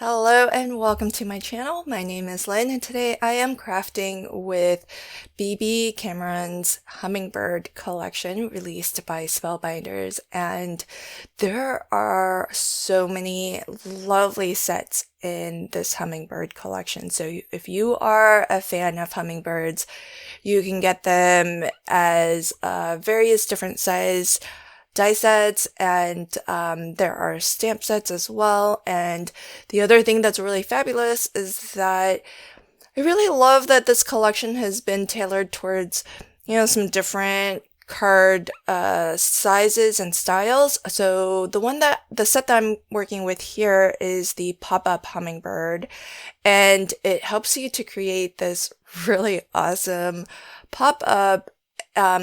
Hello and welcome to my channel. My name is Lynn and today I am crafting with BB Cameron's Hummingbird collection released by Spellbinders, and there are so many lovely sets in this Hummingbird collection. So if you are a fan of hummingbirds, you can get them as various different size die sets, and there are stamp sets as well. And the other thing that's really fabulous is that I really love that this collection has been tailored towards, some different card sizes and styles. So the set that I'm working with here is the pop-up hummingbird, and it helps you to create this really awesome pop-up,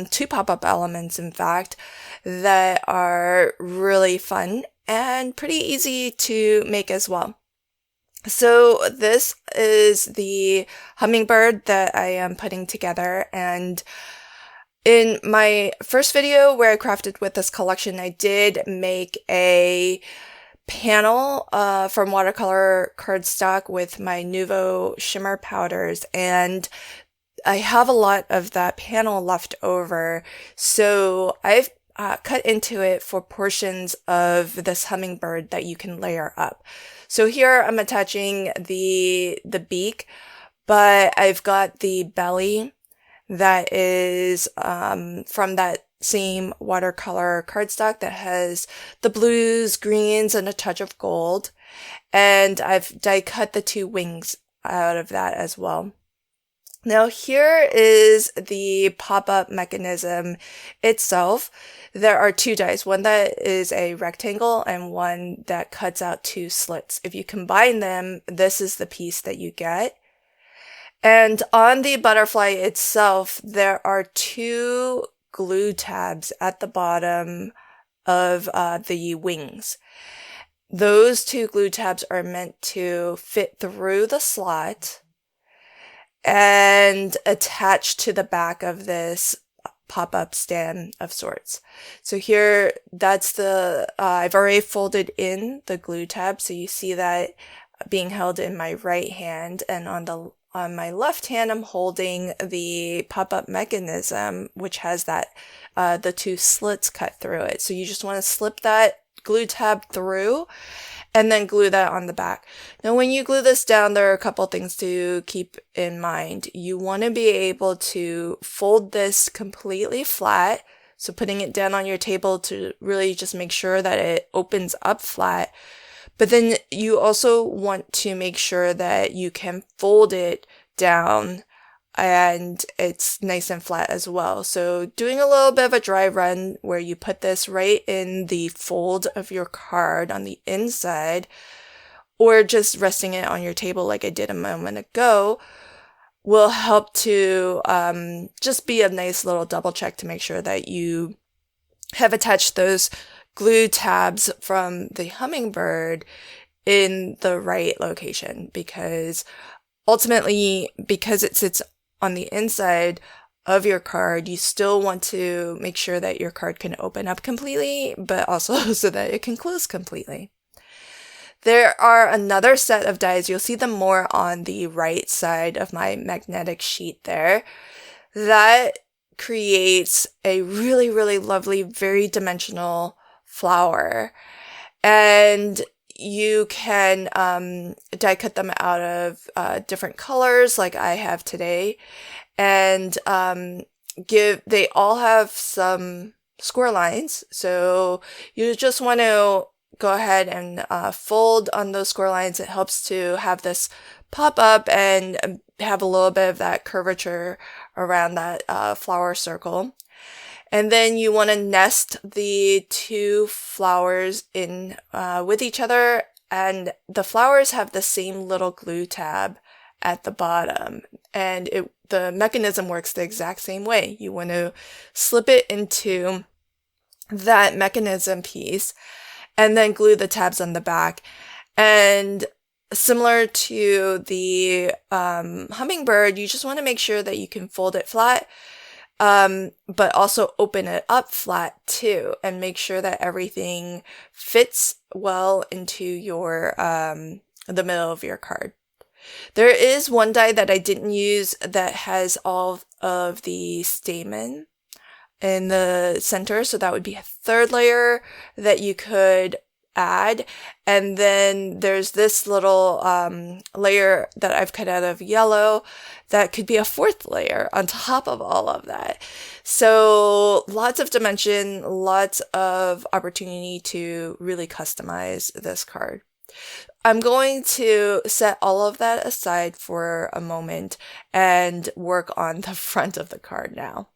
two pop-up elements, in fact, that are really fun and pretty easy to make as well. So this is the hummingbird that I am putting together, and in my first video where I crafted with this collection, I did make a panel from watercolor cardstock with my Nuvo shimmer powders, and I have a lot of that panel left over, so I've cut into it for portions of this hummingbird that you can layer up. So here I'm attaching the beak, but I've got the belly that is from that same watercolor cardstock that has the blues, greens, and a touch of gold. And I've die cut the two wings out of that as well. Now here is the pop-up mechanism itself. There are two dies, one that is a rectangle and one that cuts out two slits. If you combine them, this is the piece that you get. And on the butterfly itself, there are two glue tabs at the bottom of the wings. Those two glue tabs are meant to fit through the slot and attach to the back of this pop-up stand of sorts. So here, that's the, I've already folded in the glue tab, so you see that being held in my right hand, and on my left hand, I'm holding the pop-up mechanism, which has that, the two slits cut through it. So you just want to slip that glue tab through and then glue that on the back. Now, when you glue this down, there are a couple things to keep in mind. You want to be able to fold this completely flat, so putting it down on your table to really just make sure that it opens up flat. But then you also want to make sure that you can fold it down and it's nice and flat as well. So doing a little bit of a dry run where you put this right in the fold of your card on the inside, or just resting it on your table like I did a moment ago, will help to just be a nice little double check to make sure that you have attached those glue tabs from the hummingbird in the right location, because ultimately, because it sits on the inside of your card, you still want to make sure that your card can open up completely, but also so that it can close completely. There are another set of dies, you'll see them more on the right side of my magnetic sheet there, that creates a really, really lovely, very dimensional flower. And you can die cut them out of different colors like I have today, and they all have some score lines, so you just want to go ahead and fold on those score lines. It helps to have this pop up and have a little bit of that curvature around that flower circle. And then you want to nest the two flowers in with each other, and the flowers have the same little glue tab at the bottom, and the mechanism works the exact same way. You want to slip it into that mechanism piece and then glue the tabs on the back. And similar to the hummingbird, you just want to make sure that you can fold it flat, but also open it up flat too, and make sure that everything fits well into your the middle of your card. There is one die that I didn't use that has all of the stamen in the center, so that would be a third layer that you could add. And then there's this little layer that I've cut out of yellow that could be a fourth layer on top of all of that. So lots of dimension, lots of opportunity to really customize this card. I'm going to set all of that aside for a moment and work on the front of the card now.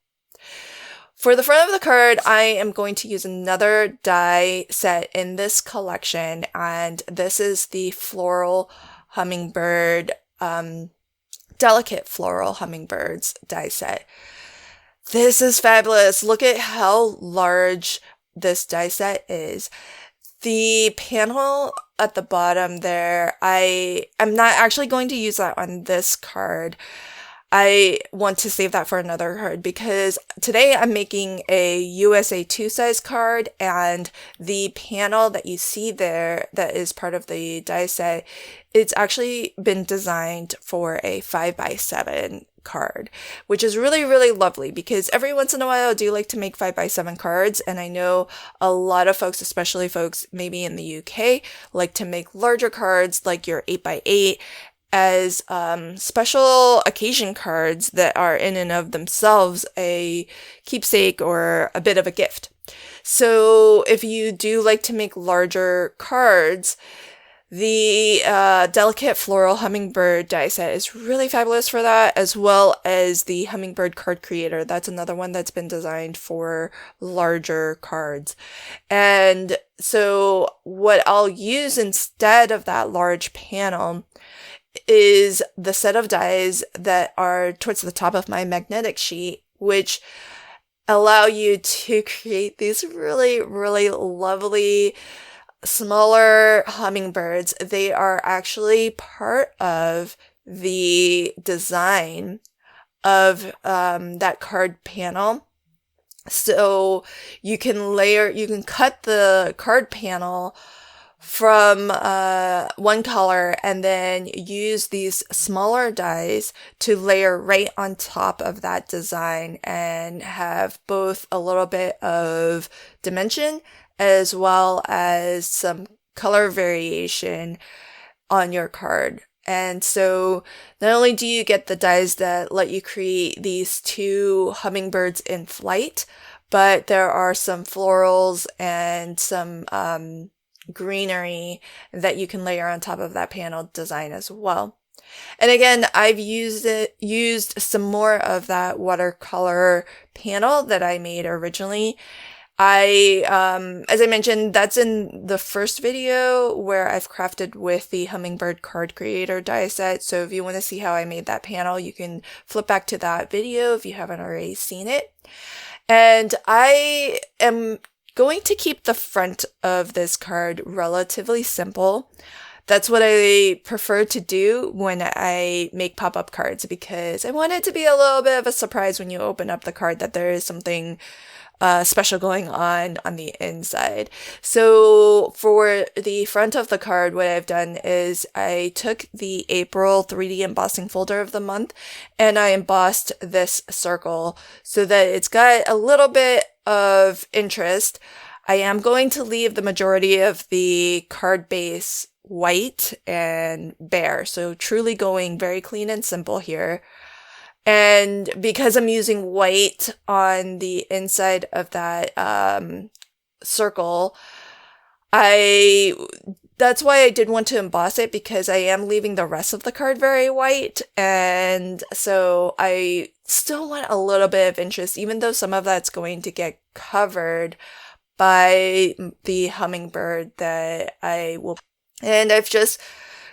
For the front of the card, I am going to use another die set in this collection, and this is the Floral Hummingbird, Delicate Floral Hummingbirds die set. This is fabulous. Look at how large this die set is. The panel at the bottom there, I'm not actually going to use that on this card. I want to save that for another card because today I'm making a USA 2 size card, and the panel that you see there that is part of the die set, it's actually been designed for a 5x7 card, which is really, really lovely because every once in a while I do like to make 5x7 cards, and I know a lot of folks, especially folks maybe in the UK, like to make larger cards like your 8x8 as special occasion cards that are in and of themselves a keepsake or a bit of a gift. So if you do like to make larger cards, the Delicate Floral Hummingbird die set is really fabulous for that, as well as the Hummingbird Card Creator. That's another one that's been designed for larger cards. And so what I'll use instead of that large panel is the set of dies that are towards the top of my magnetic sheet, which allow you to create these really, really lovely smaller hummingbirds. They are actually part of the design of that card panel. So you can cut the card panel from one color and then use these smaller dies to layer right on top of that design and have both a little bit of dimension as well as some color variation on your card. And so not only do you get the dies that let you create these two hummingbirds in flight, but there are some florals and some greenery that you can layer on top of that panel design as well. And again, I've used some more of that watercolor panel that I made originally. As I mentioned, that's in the first video where I've crafted with the Hummingbird Card Creator die set. So if you want to see how I made that panel, you can flip back to that video if you haven't already seen it. And I am going to keep the front of this card relatively simple. That's what I prefer to do when I make pop-up cards, because I want it to be a little bit of a surprise when you open up the card that there is something special going on the inside. So for the front of the card, what I've done is I took the April 3D embossing folder of the month and I embossed this circle so that it's got a little bit of interest. I am going to leave the majority of the card base white and bare, so truly going very clean and simple here. And because I'm using white on the inside of that circle, that's why I did want to emboss it, because I am leaving the rest of the card very white. And so I still want a little bit of interest, even though some of that's going to get covered by the hummingbird that I will. And I've just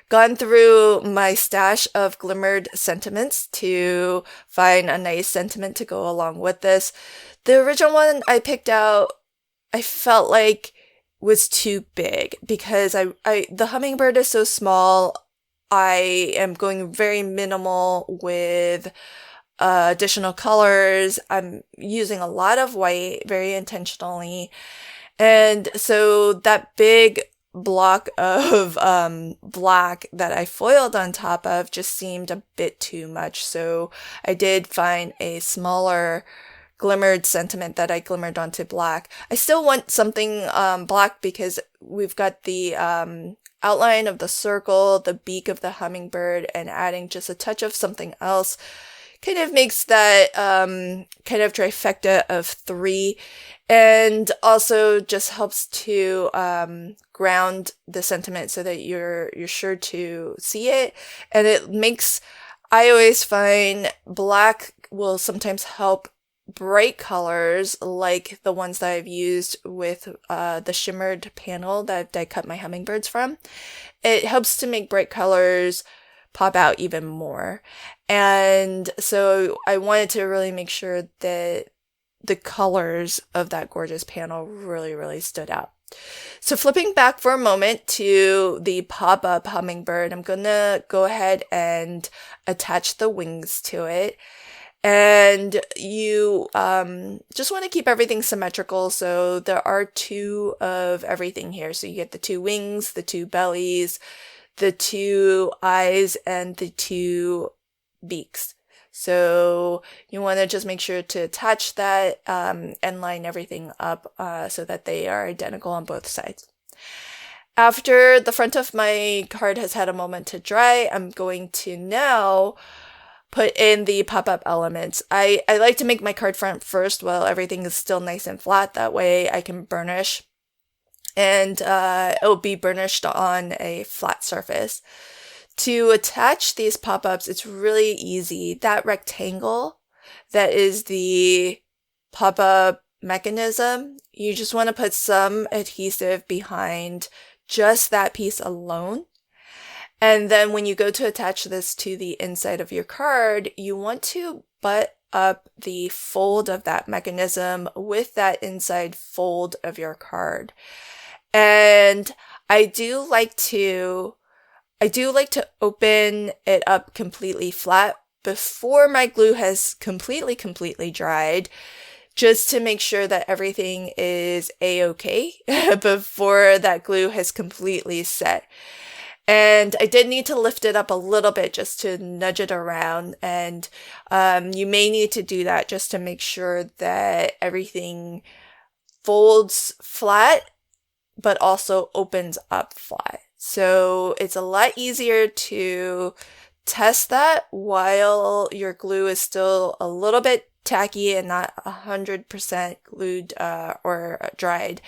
gone through my stash of glimmered sentiments to find a nice sentiment to go along with this. The original one I picked out, I felt like was too big because the hummingbird is so small. I am going very minimal with additional colors. I'm using a lot of white very intentionally. And so that big block of black that I foiled on top of just seemed a bit too much. So I did find a smaller glimmered sentiment that I glimmered onto black. I still want something black because we've got the outline of the circle, the beak of the hummingbird, and adding just a touch of something else kind of makes that kind of trifecta of 3, and also just helps to ground the sentiment so that you're sure to see it. And it makes, I always find black will sometimes help bright colors like the ones that I've used with the shimmered panel that I cut my hummingbirds from. It helps to make bright colors pop out even more. And so I wanted to really make sure that the colors of that gorgeous panel really, really stood out. So flipping back for a moment to the pop-up hummingbird, I'm gonna go ahead and attach the wings to it. And you just want to keep everything symmetrical. So there are 2 of everything here. So you get the 2 wings, the 2 bellies, the 2 eyes, and the 2 beaks. So you want to just make sure to attach that and line everything up so that they are identical on both sides. After the front of my card has had a moment to dry, I'm going to now put in the pop-up elements. I like to make my card front first while everything is still nice and flat. That way I can burnish, and it'll be burnished on a flat surface. To attach these pop-ups, it's really easy. That rectangle that is the pop-up mechanism, you just want to put some adhesive behind just that piece alone. And then when you go to attach this to the inside of your card, you want to butt up the fold of that mechanism with that inside fold of your card. And I do like to open it up completely flat before my glue has completely dried, just to make sure that everything is a-okay before that glue has completely set. And I did need to lift it up a little bit just to nudge it around. And you may need to do that just to make sure that everything folds flat, but also opens up flat. So it's a lot easier to test that while your glue is still a little bit tacky and not 100% glued or dried.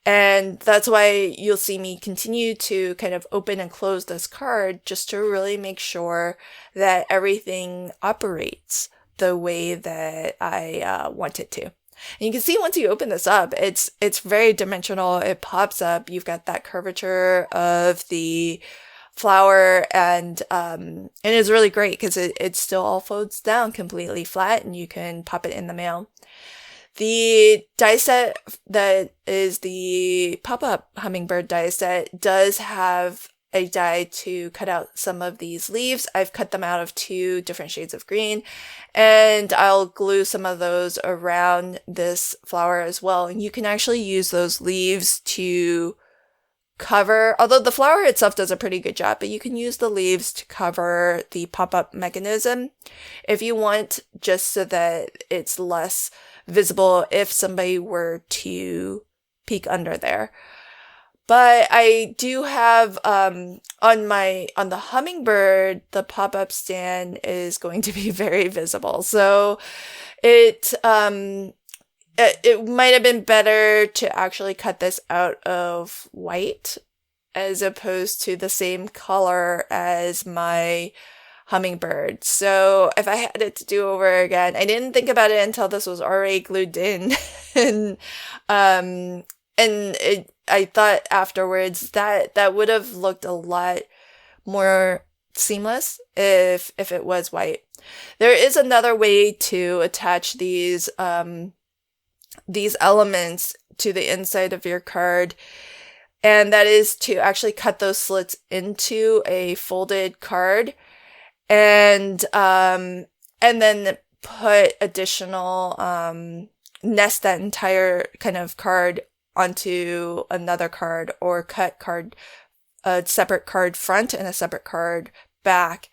And that's why you'll see me continue to kind of open and close this card just to really make sure that everything operates the way that I want it to. And you can see once you open this up, it's very dimensional. It pops up. You've got that curvature of the flower, and it's really great because it still all folds down completely flat, and you can pop it in the mail. The die set that is the pop-up hummingbird die set does have a die to cut out some of these leaves. I've cut them out of 2 different shades of green, and I'll glue some of those around this flower as well. And you can actually use those leaves to cover, although the flower itself does a pretty good job, but you can use the leaves to cover the pop-up mechanism if you want, just so that it's less visible if somebody were to peek under there. But I do have on the hummingbird, the pop-up stand is going to be very visible. So it might have been better to actually cut this out of white as opposed to the same color as my hummingbird. So if I had it to do over again, I didn't think about it until this was already glued in. And I thought afterwards that would have looked a lot more seamless if it was white. There is another way to attach these elements to the inside of your card, and that is to actually cut those slits into a folded card, and then put additional nest that entire kind of card onto another card, or cut a separate card front and a separate card back,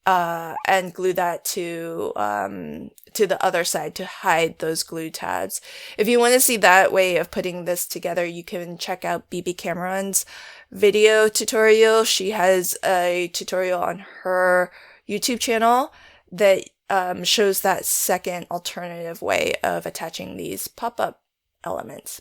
and glue that to the other side to hide those glue tabs. If you want to see that way of putting this together, you can check out BB Cameron's video tutorial. She has a tutorial on her YouTube channel that shows that second alternative way of attaching these pop-up elements.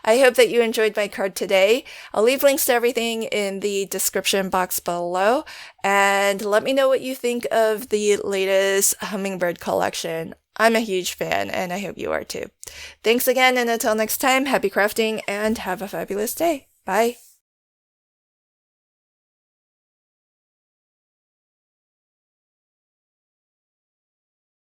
I hope that you enjoyed my card today. I'll leave links to everything in the description box below, and let me know what you think of the latest Hummingbird collection. I'm a huge fan, and I hope you are too. Thanks again, and until next time, happy crafting and have a fabulous day. Bye.